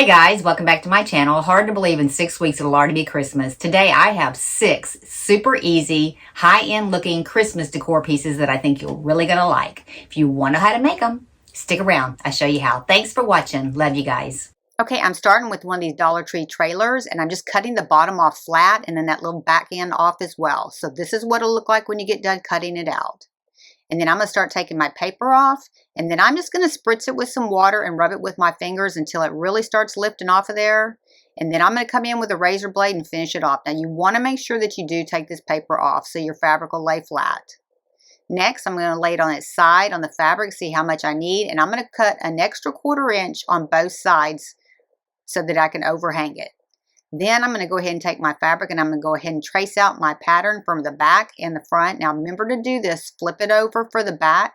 Hey guys, welcome back to my channel. Hard to believe in 6 weeks it'll already be Christmas. Today I have 6 super easy, high-end looking Christmas decor pieces that I think you're really gonna like. If you want to know how to make them, stick around. I'll show you how. Thanks for watching. Love you guys. Okay, I'm starting with one of these Dollar Tree trailers and I'm just cutting the bottom off flat and then that little back end off as well. So this is what it'll look like when you get done cutting it out. And then I'm going to start taking my paper off, and then I'm just going to spritz it with some water and rub it with my fingers until it really starts lifting off of there. And then I'm going to come in with a razor blade and finish it off. Now you want to make sure that you do take this paper off so your fabric will lay flat. Next, I'm going to lay it on its side on the fabric, see how much I need, and I'm going to cut an extra 1/4 inch on both sides so that I can overhang it. Then I'm going to go ahead and take my fabric and I'm going to go ahead and trace out my pattern from the back and the front. Now remember to do this, flip it over for the back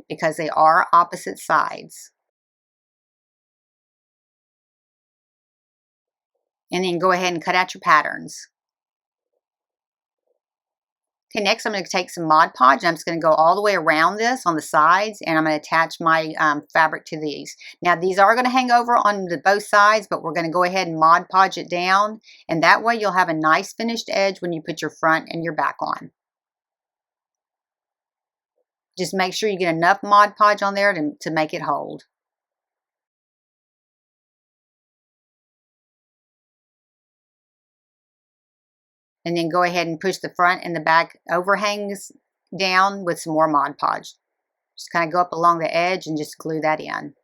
because they are opposite sides. And then go ahead and cut out your patterns. Okay, next I'm going to take some Mod Podge and I'm just going to go all the way around this on the sides and I'm going to attach my fabric to these. Now these are going to hang over on both sides, but we're going to go ahead and Mod Podge it down, and that way you'll have a nice finished edge when you put your front and your back on. Just make sure you get enough Mod Podge on there to make it hold. And then go ahead and push the front and the back overhangs down with some more Mod Podge. Just kind of go up along the edge and just glue that in.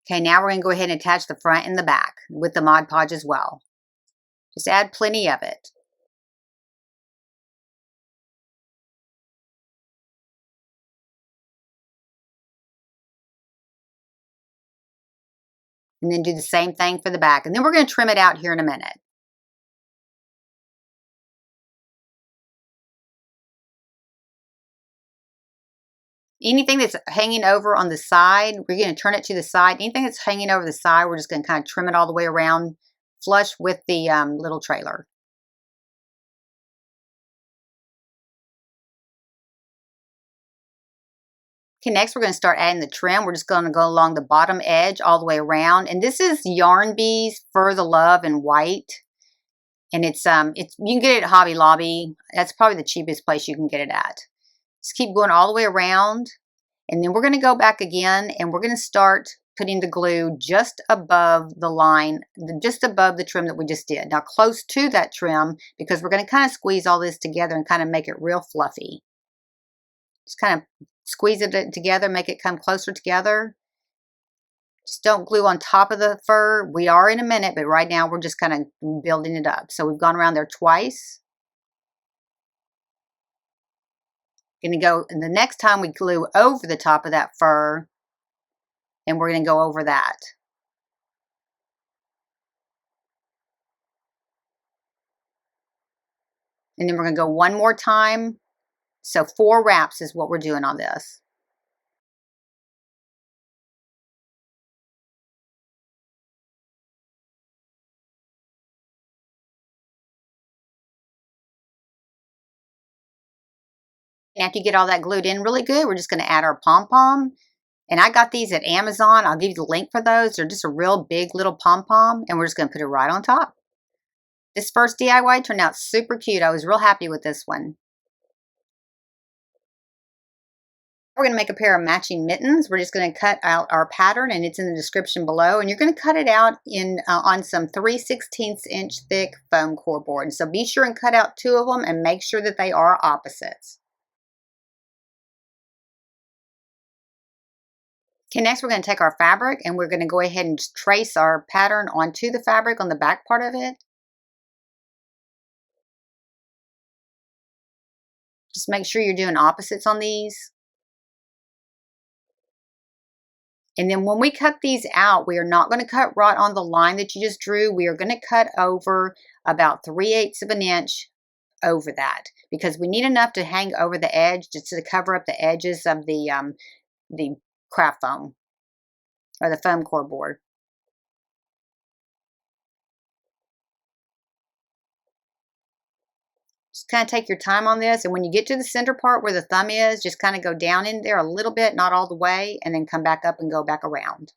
Okay, now we're going to go ahead and attach the front and the back with the Mod Podge as well. Just add plenty of it. And then do the same thing for the back. And then we're going to trim it out here in a minute. Anything that's hanging over on the side, we're going to turn it to the side. Anything that's hanging over the side, we're just going to kind of trim it all the way around, flush with the little trailer. Okay, next we're going to start adding the trim. We're just going to go along the bottom edge all the way around. And this is Yarn Bees For the Love in white. And it's you can get it at Hobby Lobby. That's probably the cheapest place you can get it at. Just keep going all the way around. And then we're going to go back again and we're going to start putting the glue just above the line, just above the trim that we just did. Now close to that trim, because we're going to kind of squeeze all this together and kind of make it real fluffy. Just kind of squeeze it together, make it come closer together. Just don't glue on top of the fur. We are in a minute, but right now we're just kind of building it up. So we've gone around there twice. Going to go, and the next time we glue over the top of that fur, and we're going to go over that. And then we're going to go one more time. So 4 wraps is what we're doing on this. And after you get all that glued in really good, we're just going to add our pom-pom. And I got these at Amazon. I'll give you the link for those. They're just a real big little pom-pom, and we're just going to put it right on top. This first DIY turned out super cute. I was real happy with this one. We're going to make a pair of matching mittens. We're just going to cut out our pattern, and it's in the description below. And you're going to cut it out in on some 3/16 inch thick foam core board. So be sure and cut out 2 of them and make sure that they are opposites. Okay, next we're going to take our fabric and we're going to go ahead and trace our pattern onto the fabric on the back part of it. Just make sure you're doing opposites on these. And then when we cut these out, we are not going to cut right on the line that you just drew. We are going to cut over about 3/8 of an inch over that, because we need enough to hang over the edge just to cover up the edges of the craft foam or the foam core board. kind of take your time on this, and when you get to the center part where the thumb is, just kind of go down in there a little bit, not all the way, and then come back up and go back around.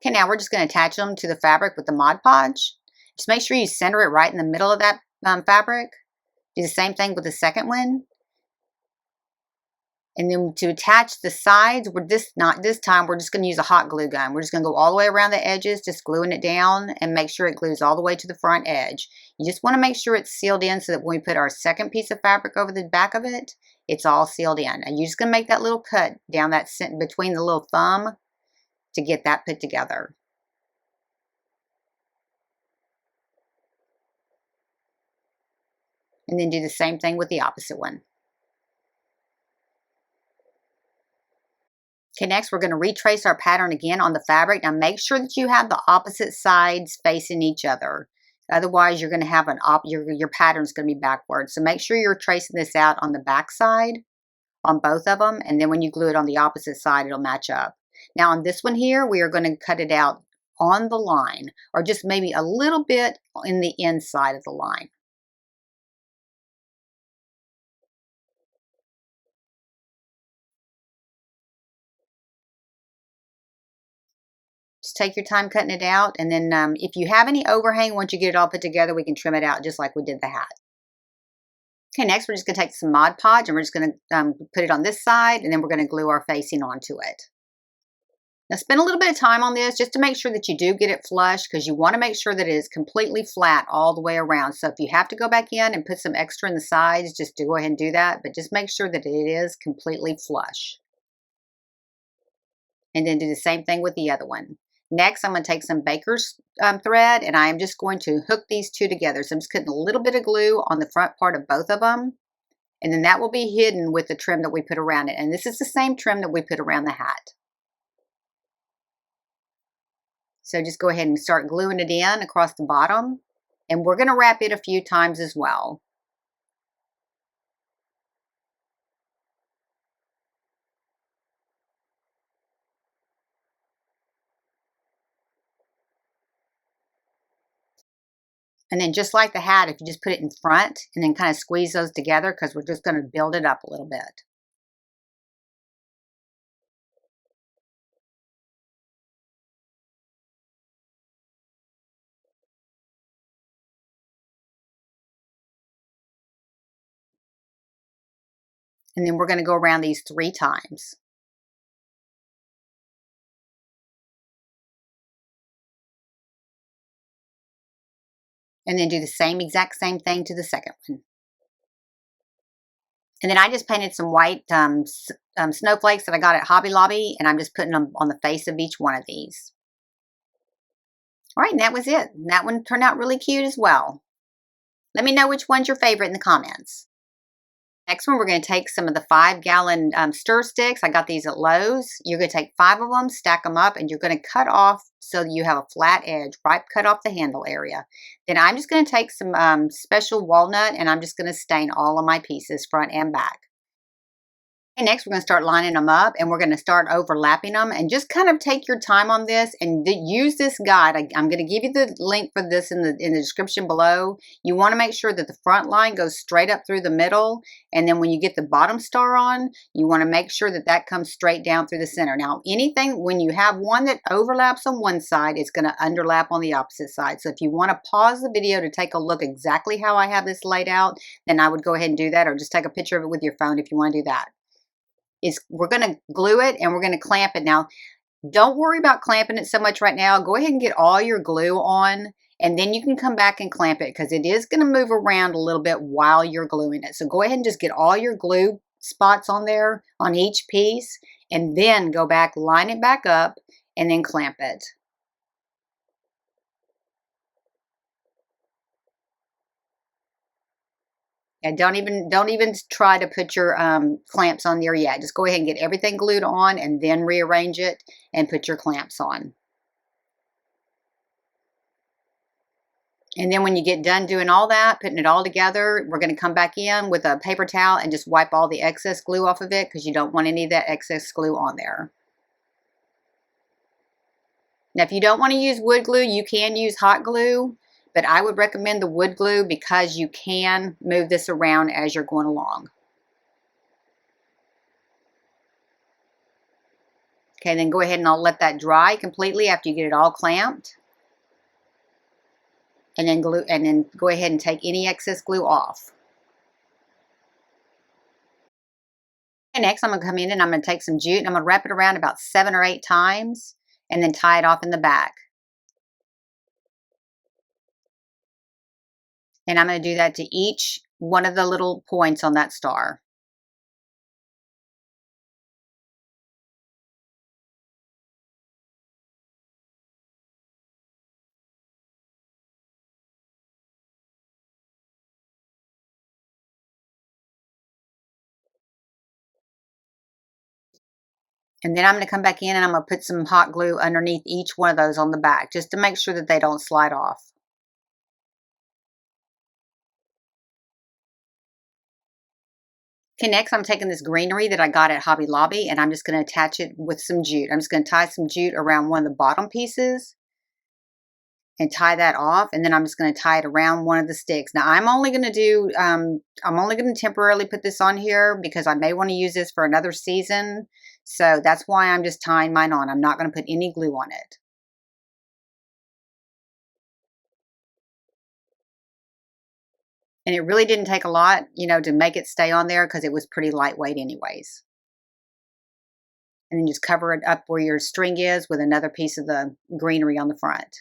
Okay, now we're just going to attach them to the fabric with the Mod Podge. Just make sure you center it right in the middle of that fabric. Do the same thing with the second one. And then to attach the sides, not this time, we're just going to use a hot glue gun. We're just going to go all the way around the edges, just gluing it down and make sure it glues all the way to the front edge. You just want to make sure it's sealed in so that when we put our second piece of fabric over the back of it, it's all sealed in. And you're just going to make that little cut down that between the little thumb to get that put together. And then do the same thing with the opposite one. Okay, next we're going to retrace our pattern again on the fabric. Now make sure that you have the opposite sides facing each other. Otherwise, you're going to have your pattern's going to be backwards. So make sure you're tracing this out on the back side on both of them, and then when you glue it on the opposite side, it'll match up. Now on this one here, we are going to cut it out on the line, or just maybe a little bit in the inside of the line. Just take your time cutting it out, and then if you have any overhang, once you get it all put together, we can trim it out just like we did the hat. Okay, next we're just going to take some Mod Podge, and we're just going to put it on this side, and then we're going to glue our facing onto it. Now spend a little bit of time on this just to make sure that you do get it flush, because you want to make sure that it is completely flat all the way around. So if you have to go back in and put some extra in the sides, just go ahead and do that, but just make sure that it is completely flush. And then do the same thing with the other one. Next, I'm going to take some baker's thread, and I'm just going to hook these two together. So I'm just putting a little bit of glue on the front part of both of them, and then that will be hidden with the trim that we put around it. And this is the same trim that we put around the hat. So just go ahead and start gluing it in across the bottom, and we're going to wrap it a few times as well. And then just like the hat, if you just put it in front and then kind of squeeze those together, because we're just going to build it up a little bit. And then we're going to go around these 3 times. And then do the exact same thing to the second one. And then I just painted some white snowflakes that I got at Hobby Lobby, and I'm just putting them on the face of each one of these. All right, and that was it. And that one turned out really cute as well. Let me know which one's your favorite in the comments. Next one, we're going to take some of the 5-gallon stir sticks. I got these at Lowe's. You're going to take 5 of them, stack them up, and you're going to cut off so that you have a flat edge, right? Cut off the handle area. Then I'm just going to take some special walnut, and I'm just going to stain all of my pieces, front and back. Okay, next, we're going to start lining them up, and we're going to start overlapping them, and just kind of take your time on this and use this guide. I'm going to give you the link for this in the description below. You want to make sure that the front line goes straight up through the middle, and then when you get the bottom star on, you want to make sure that that comes straight down through the center. Now, when you have one that overlaps on one side, it's going to underlap on the opposite side. So if you want to pause the video to take a look exactly how I have this laid out, then I would go ahead and do that, or just take a picture of it with your phone if you want to do that. We're going to glue it, and we're going to clamp it. Now, don't worry about clamping it so much right now. Go ahead and get all your glue on, and then you can come back and clamp it, because it is going to move around a little bit while you're gluing it. So go ahead and just get all your glue spots on there on each piece, and then go back, line it back up, and then clamp it. And don't even try to put your clamps on there yet. Just go ahead and get everything glued on, and then rearrange it and put your clamps on. And then when you get done doing all that, putting it all together, we're going to come back in with a paper towel and just wipe all the excess glue off of it, because you don't want any of that excess glue on there. Now, if you don't want to use wood glue, you can use hot glue, but I would recommend the wood glue because you can move this around as you're going along. Okay, then go ahead and I'll let that dry completely after you get it all clamped. And then go ahead and take any excess glue off. And next I'm going to come in and I'm going to take some jute and I'm going to wrap it around about 7 or 8 times and then tie it off in the back. And I'm going to do that to each one of the little points on that star. And then I'm going to come back in and I'm going to put some hot glue underneath each one of those on the back just to make sure that they don't slide off. Okay, next I'm taking this greenery that I got at Hobby Lobby and I'm just going to attach it with some jute. I'm just going to tie some jute around one of the bottom pieces and tie that off, and then I'm just going to tie it around one of the sticks. Now I'm only going to temporarily put this on here because I may want to use this for another season, so that's why I'm just tying mine on. I'm not going to put any glue on it. And it really didn't take a lot, to make it stay on there because it was pretty lightweight anyways. And then just cover it up where your string is with another piece of the greenery on the front.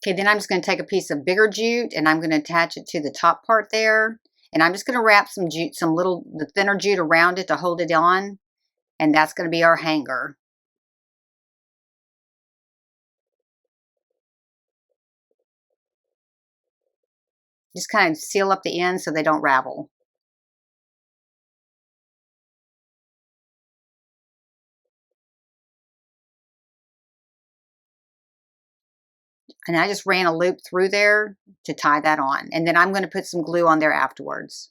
Okay, then I'm just going to take a piece of bigger jute and I'm going to attach it to the top part there. And I'm just going to wrap some jute, the thinner jute around it to hold it on. And that's going to be our hanger. Just kind of seal up the ends so they don't ravel. And I just ran a loop through there to tie that on. And then I'm going to put some glue on there afterwards.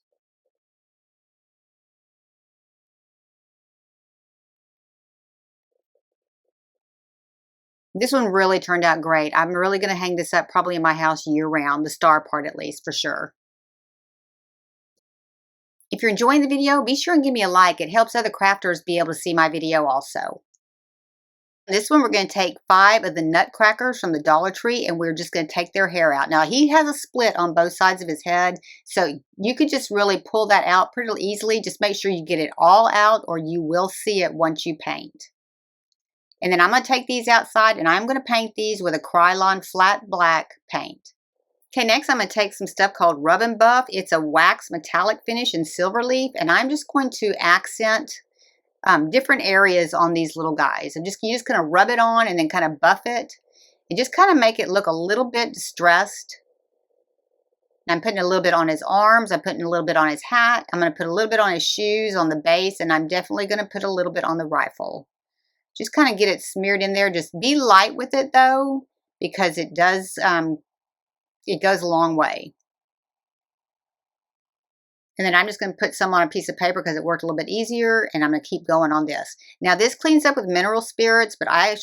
This one really turned out great. I'm really going to hang this up probably in my house year round, the star part at least, for sure. If you're enjoying the video, be sure and give me a like. It helps other crafters be able to see my video also. This one we're going to take 5 of the Nutcrackers from the Dollar Tree and we're just going to take their hair out. Now he has a split on both sides of his head, so you could just really pull that out pretty easily. Just make sure you get it all out or you will see it once you paint. And then I'm going to take these outside and I'm going to paint these with a Krylon flat black paint. Okay, next I'm going to take some stuff called Rub and Buff. It's a wax metallic finish in silver leaf and I'm just going to accent different areas on these little guys. You're just kind of rub it on and then kind of buff it and just kind of make it look a little bit distressed. And I'm putting a little bit on his arms. I'm putting a little bit on his hat. I'm going to put a little bit on his shoes on the base, and I'm definitely going to put a little bit on the rifle. Just kind of get it smeared in there. Just be light with it though, because it does, it goes a long way. And then I'm just going to put some on a piece of paper because it worked a little bit easier, and I'm going to keep going on this. Now this cleans up with mineral spirits, but I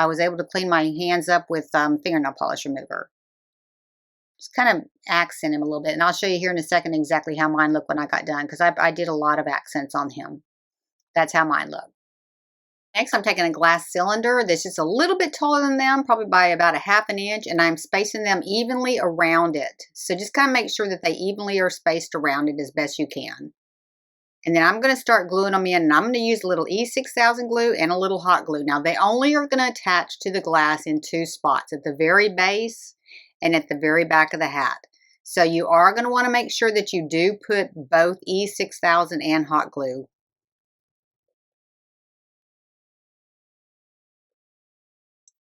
was able to clean my hands up with fingernail polish remover. Just kind of accent him a little bit, and I'll show you here in a second exactly how mine looked when I got done because I did a lot of accents on him. That's how mine looked. Next, I'm taking a glass cylinder that's just a little bit taller than them, probably by about a ½ inch, and I'm spacing them evenly around it. So just kind of make sure that they evenly are spaced around it as best you can. And then I'm going to start gluing them in, and I'm going to use a little E6000 glue and a little hot glue. Now, they only are going to attach to the glass in 2 spots, at the very base and at the very back of the hat. So you are going to want to make sure that you do put both E6000 and hot glue.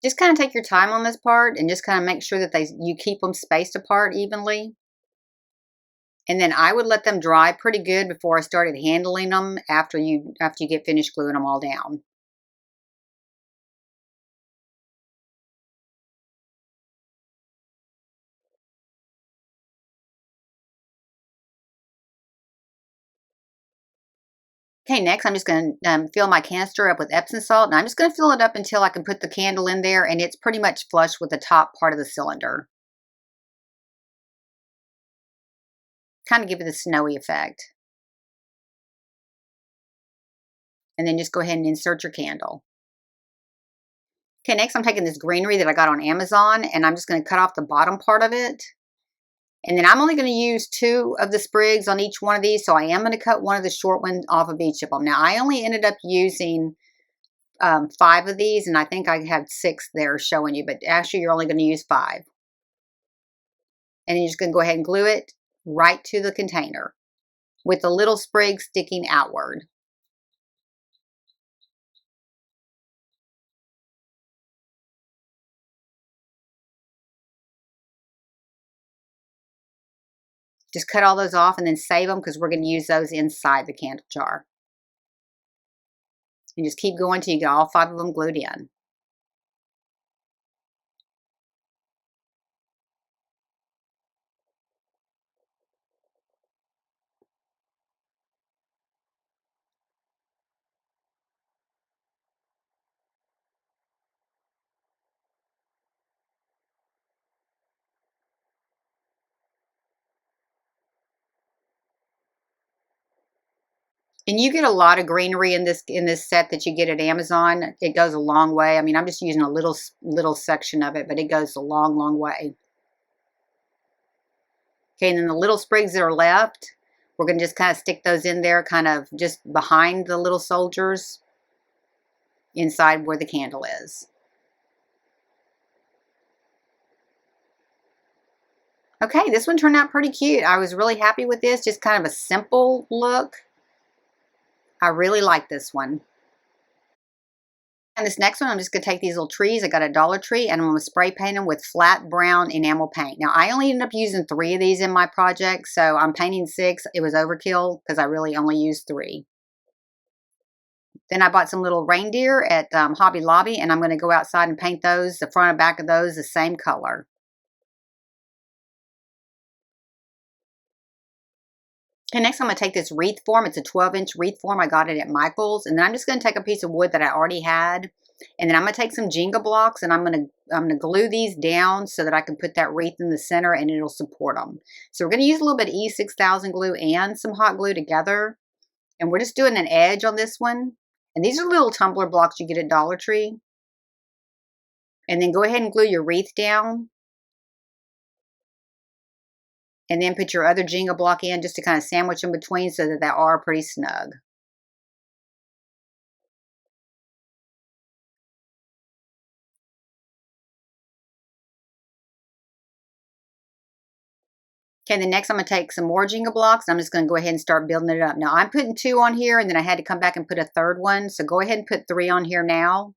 Just kind of take your time on this part and just kind of make sure that you keep them spaced apart evenly. And then I would let them dry pretty good before I started handling them after you get finished gluing them all down. Okay, next I'm just going to fill my canister up with Epsom salt, and I'm just going to fill it up until I can put the candle in there and it's pretty much flush with the top part of the cylinder. Kind of give it a snowy effect. And then just go ahead and insert your candle. Okay, next I'm taking this greenery that I got on Amazon, and I'm just going to cut off the bottom part of it. And then I'm only going to use 2 of the sprigs on each one of these, so I am going to cut one of the short ones off of each of them. Now, I only ended up using 5 of these, and I think I had 6 there showing you, but actually you're only going to use 5. And then you're just going to go ahead and glue it right to the container with the little sprig sticking outward. Just cut all those off and then save them because we're going to use those inside the candle jar. And just keep going till you get all 5 of them glued in. And you get a lot of greenery in this set that you get at Amazon. It goes a long way. I mean, I'm just using a little section of it, but it goes a long way. Okay, and then the little sprigs that are left, we're going to just kind of stick those in there, kind of just behind the little soldiers, inside where the candle is. Okay, this one turned out pretty cute. I was really happy with this. Just kind of a simple look. I really like this one. And this next one, I'm just going to take these little trees. I got a Dollar Tree, and I'm going to spray paint them with flat brown enamel paint. Now, I only ended up using 3 of these in my project, so I'm painting 6. It was overkill because I really only used 3. Then I bought some little reindeer at Hobby Lobby, and I'm going to go outside and paint those, the front and back of those, the same color. Okay, next I'm going to take this wreath form. It's a 12-inch wreath form. I got it at Michael's. And then I'm just going to take a piece of wood that I already had. And then I'm going to take some Jenga blocks, and I'm going to glue these down so that I can put that wreath in the center and it'll support them. So we're going to use a little bit of E6000 glue and some hot glue together. And we're just doing an edge on this one. And these are little tumbler blocks you get at Dollar Tree. And then go ahead and glue your wreath down. And then put your other Jenga block in just to kind of sandwich them between so that they are pretty snug. Okay, then next I'm going to take some more Jenga blocks. I'm just going to go ahead and start building it up. Now I'm putting 2 on here, and then I had to come back and put a 3rd one. So go ahead and put 3 on here now.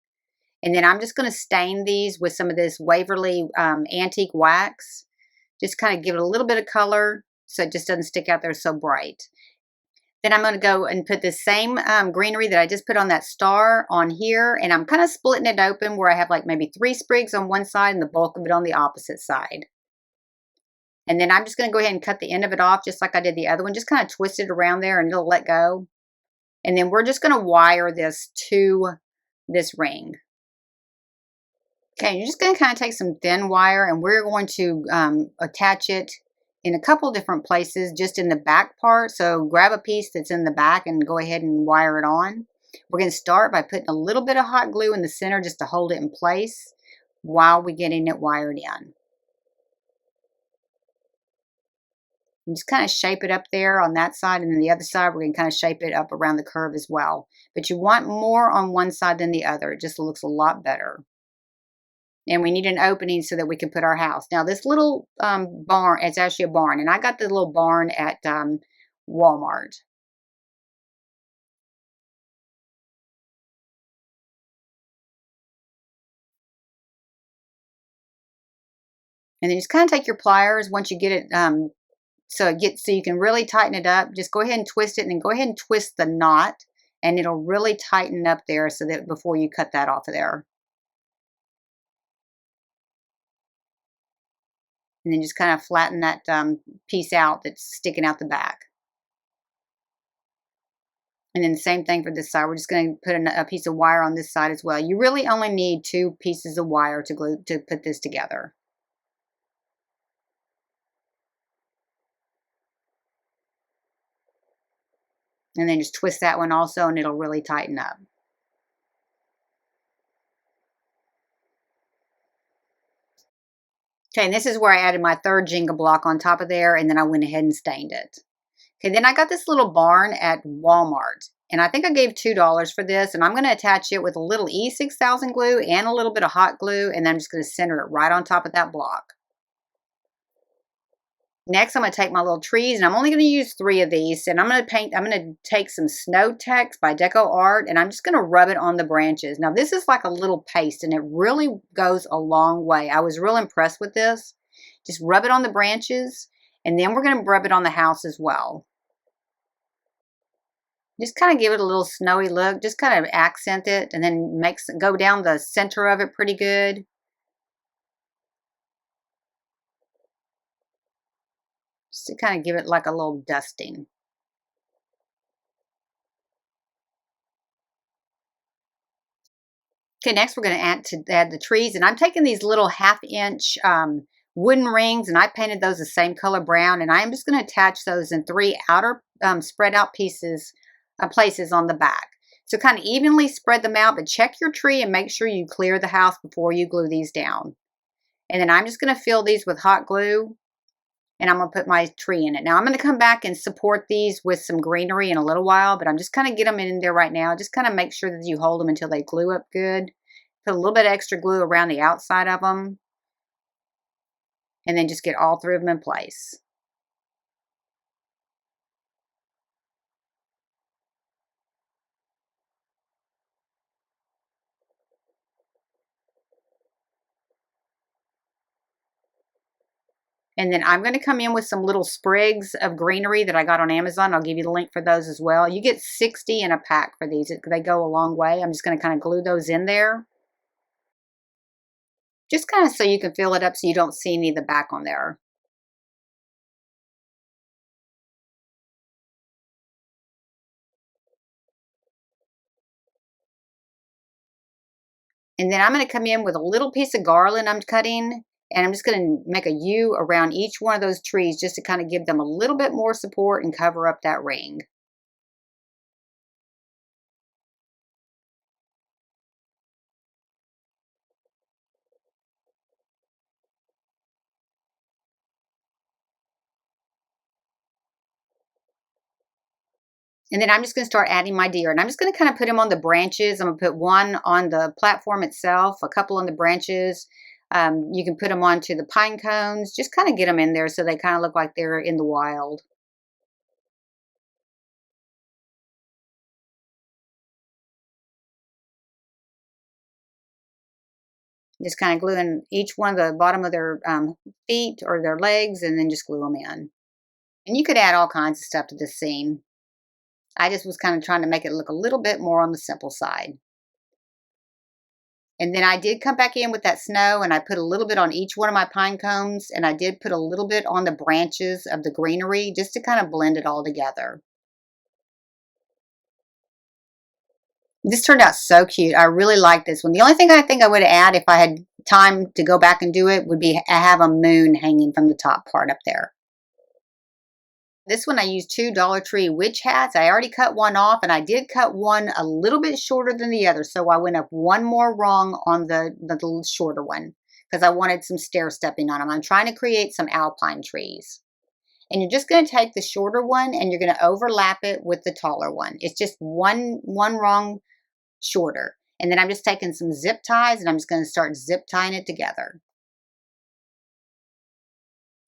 And then I'm just going to stain these with some of this Waverly antique wax. Just kind of give it a little bit of color so it just doesn't stick out there so bright. Then I'm going to go and put the same greenery that I just put on that star on here. And I'm kind of splitting it open where I have like maybe 3 sprigs on one side and the bulk of it on the opposite side. And then I'm just going to go ahead and cut the end of it off just like I did the other one. Just kind of twist it around there and it'll let go. And then we're just going to wire this to this ring. Okay, you're just going to kind of take some thin wire, and we're going to attach it in a couple different places just in the back part. So grab a piece that's in the back and go ahead and wire it on. We're going to start by putting a little bit of hot glue in the center just to hold it in place while we're getting it wired in. And just kind of shape it up there on that side, and then the other side we're going to kind of shape it up around the curve as well. But you want more on one side than the other. It just looks a lot better. And we need an opening so that we can put our house. Now this little barn, it's actually a barn, and I got the little barn at Walmart. And then just kind of take your pliers once you get it so you can really tighten it up. Just go ahead and twist it, and then go ahead and twist the knot, and it'll really tighten up there so that before you cut that off of there. And then just kind of flatten that piece out that's sticking out the back. And then the same thing for this side. We're just going to put a piece of wire on this side as well. You really only need 2 pieces of wire to glue to put this together. And then just twist that one also, and it'll really tighten up. Okay, and this is where I added my 3rd Jenga block on top of there, and then I went ahead and stained it. Okay, then I got this little barn at Walmart, and I think I gave $2 for this, and I'm going to attach it with a little E6000 glue and a little bit of hot glue, and then I'm just going to center it right on top of that block. Next, I'm going to take my little trees, and I'm only going to use 3 of these, and I'm going to take some Snow Text by Decor, and I'm just going to rub it on the branches. Now, this is like a little paste, and it really goes a long way. I was real impressed with this. Just rub it on the branches, and then we're going to rub it on the house as well. Just kind of give it a little snowy look. Just kind of accent it, and then go down the center of it pretty good. Just to kind of give it like a little dusting. Okay, next we're going to add the trees, and I'm taking these little 1/2 inch wooden rings, and I painted those the same color brown, and I'm just going to attach those in 3 outer spread out places on the back. So kind of evenly spread them out, but check your tree and make sure you clear the house before you glue these down. And then I'm just going to fill these with hot glue, and I'm going to put my tree in it. Now I'm going to come back and support these with some greenery in a little while, but I'm just kind of get them in there right now. Just kind of make sure that you hold them until they glue up good. Put a little bit of extra glue around the outside of them, and then just get all 3 of them in place. And then I'm going to come in with some little sprigs of greenery that I got on Amazon. I'll give you the link for those as well. You get 60 in a pack for these. They go a long way. I'm just going to kind of glue those in there. Just kind of so you can fill it up so you don't see any of the back on there. And then I'm going to come in with a little piece of garland I'm cutting, and I'm just going to make a U around each one of those trees just to kind of give them a little bit more support and cover up that ring. And then I'm just going to start adding my deer. And I'm just going to kind of put them on the branches. I'm going to put one on the platform itself, a couple on the branches. You can put them onto the pine cones. Just kind of get them in there so they kind of look like they're in the wild. Just kind of gluing each one of the bottom of their feet or their legs, and then just glue them in. And you could add all kinds of stuff to this scene. I just was kind of trying to make it look a little bit more on the simple side. And then I did come back in with that snow, and I put a little bit on each one of my pine cones, and I did put a little bit on the branches of the greenery just to kind of blend it all together. This turned out so cute. I really like this one. The only thing I think I would add if I had time to go back and do it would be have a moon hanging from the top part up there. This one I used 2 Dollar Tree witch hats. I already cut one off, and I did cut one a little bit shorter than the other. So I went up one more rung on the little shorter one because I wanted some stair stepping on them. I'm trying to create some alpine trees. And you're just going to take the shorter one and you're going to overlap it with the taller one. It's just one rung shorter. And then I'm just taking some zip ties, and I'm just going to start zip tying it together.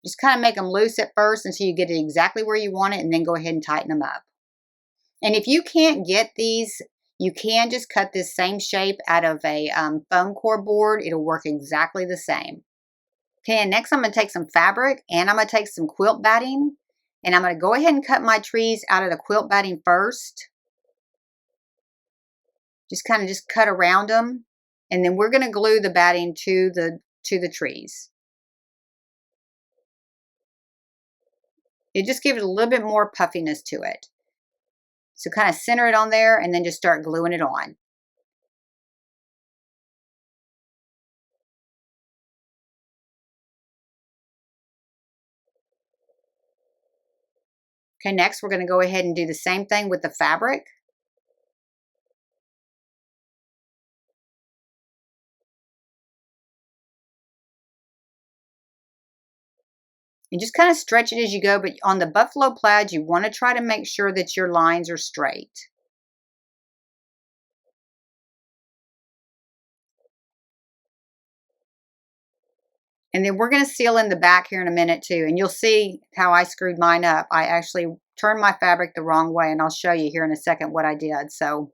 Just kind of make them loose at first until you get it exactly where you want it, and then go ahead and tighten them up. And if you can't get these, you can just cut this same shape out of a foam core board. It'll work exactly the same. Okay, and next I'm going to take some fabric, and I'm going to take some quilt batting, and I'm going to go ahead and cut my trees out of the quilt batting first. Just kind of cut around them, and then we're going to glue the batting to the trees. It just gives it a little bit more puffiness to it. So kind of center it on there and then just start gluing it on. Okay, next we're going to go ahead and do the same thing with the fabric. And just kind of stretch it as you go, but on the buffalo plaid, you want to try to make sure that your lines are straight. And then we're going to seal in the back here in a minute too. And you'll see how I screwed mine up. I actually turned my fabric the wrong way, and I'll show you here in a second what I did. So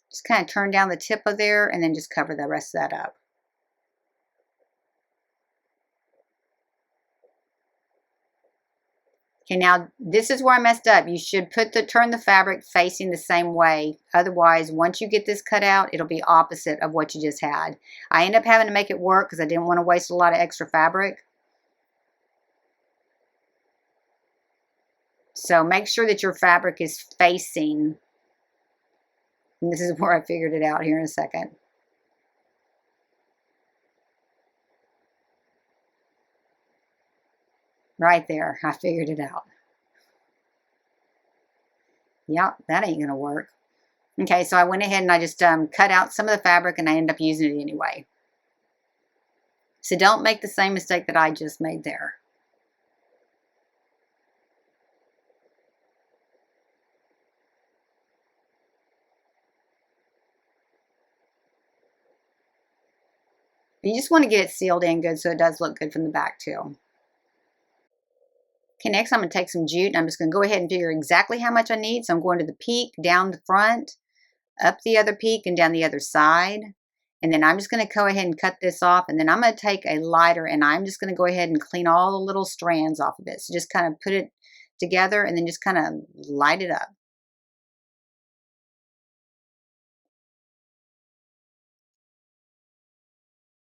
just kind of turn down the tip of there and then just cover the rest of that up. Okay, now this is where I messed up. You should turn the fabric facing the same way. Otherwise, once you get this cut out, it'll be opposite of what you just had. I ended up having to make it work because I didn't want to waste a lot of extra fabric. So make sure that your fabric is facing. And this is where I figured it out here in a second. Right there, I figured it out. Yep, that ain't gonna work. Okay, so I went ahead and I just cut out some of the fabric and I ended up using it anyway. So don't make the same mistake that I just made there. You just want to get it sealed in good so it does look good from the back too. Okay, next I'm going to take some jute and I'm just going to go ahead and figure exactly how much I need. So I'm going to the peak, down the front, up the other peak, and down the other side. And then I'm just going to go ahead and cut this off. And then I'm going to take a lighter and I'm just going to go ahead and clean all the little strands off of it. So just kind of put it together and then just kind of light it up.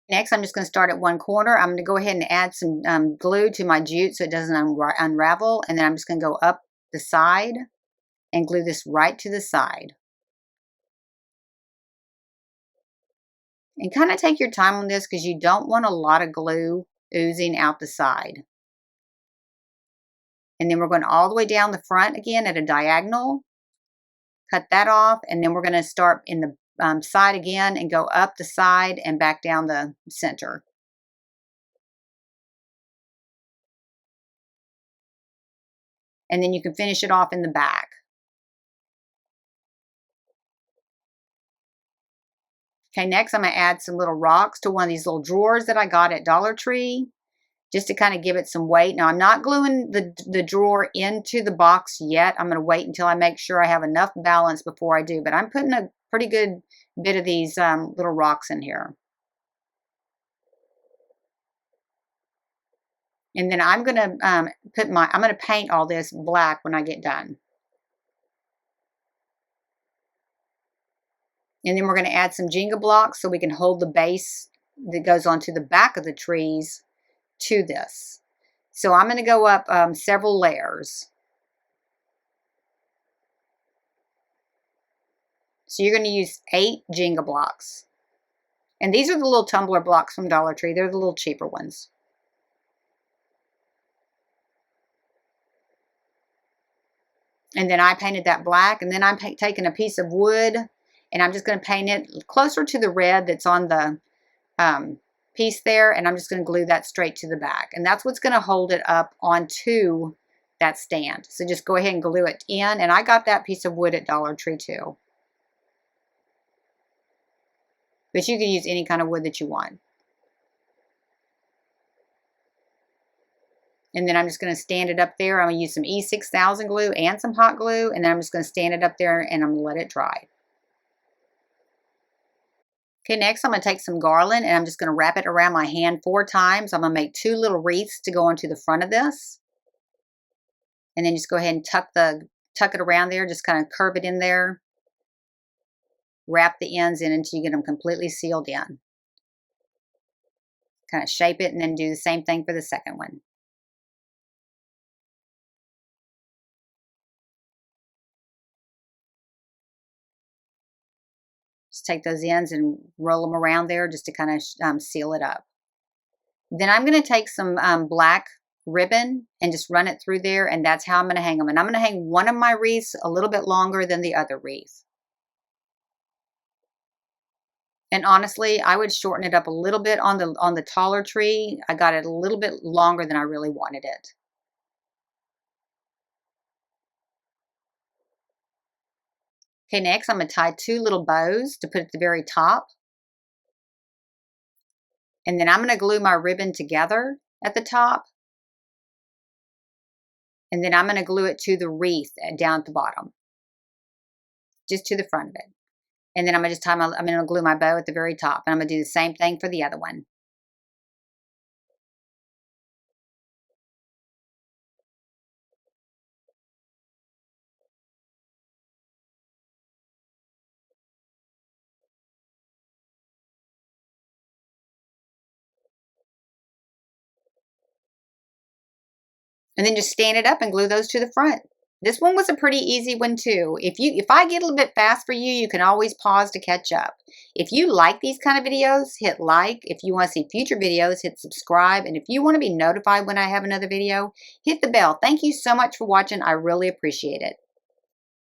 Next, I'm just going to start at one corner. I'm going to go ahead and add some glue to my jute so it doesn't unravel. And then I'm just going to go up the side and glue this right to the side. And kind of take your time on this because you don't want a lot of glue oozing out the side. And then we're going all the way down the front again at a diagonal. Cut that off. And then we're going to start in the side again and go up the side and back down the center. And then you can finish it off in the back. Okay, next I'm going to add some little rocks to one of these little drawers that I got at Dollar Tree, just to kind of give it some weight. Now I'm not gluing the drawer into the box yet. I'm going to wait until I make sure I have enough balance before I do, but I'm putting a pretty good bit of these little rocks in here. And then I'm going to I'm going to paint all this black when I get done. And then we're going to add some Jenga blocks so we can hold the base that goes onto the back of the trees to this. So I'm going to go up several layers. So you're going to use 8 Jenga blocks. And these are the little tumbler blocks from Dollar Tree. They're the little cheaper ones. And then I painted that black. And then I'm taking a piece of wood and I'm just going to paint it closer to the red that's on the piece there. And I'm just going to glue that straight to the back. And that's what's going to hold it up onto that stand. So just go ahead and glue it in. And I got that piece of wood at Dollar Tree too. But you can use any kind of wood that you want. And then I'm just going to stand it up there. I'm going to use some E6000 glue and some hot glue. And then I'm just going to stand it up there and I'm going to let it dry. Okay, next I'm going to take some garland and I'm just going to wrap it around my hand 4 times. I'm going to make 2 little wreaths to go onto the front of this. And then just go ahead and tuck it around there, just kind of curve it in there. Wrap the ends in until you get them completely sealed in. Kind of shape it and then do the same thing for the second one. Just take those ends and roll them around there just to kind of seal it up. Then I'm going to take some black ribbon and just run it through there, and that's how I'm going to hang them. And I'm going to hang one of my wreaths a little bit longer than the other wreath. And honestly, I would shorten it up a little bit on the taller tree. I got it a little bit longer than I really wanted it. Okay, next I'm going to tie 2 little bows to put at the very top. And then I'm going to glue my ribbon together at the top. And then I'm going to glue it to the wreath down at the bottom. Just to the front of it. And then I'm going to glue my bow at the very top. And I'm going to do the same thing for the other one. And then just stand it up and glue those to the front. This one was a pretty easy one too. If I get a little bit fast for you, you can always pause to catch up. If you like these kind of videos, hit like. If you want to see future videos, hit subscribe. And if you want to be notified when I have another video, hit the bell. Thank you so much for watching. I really appreciate it.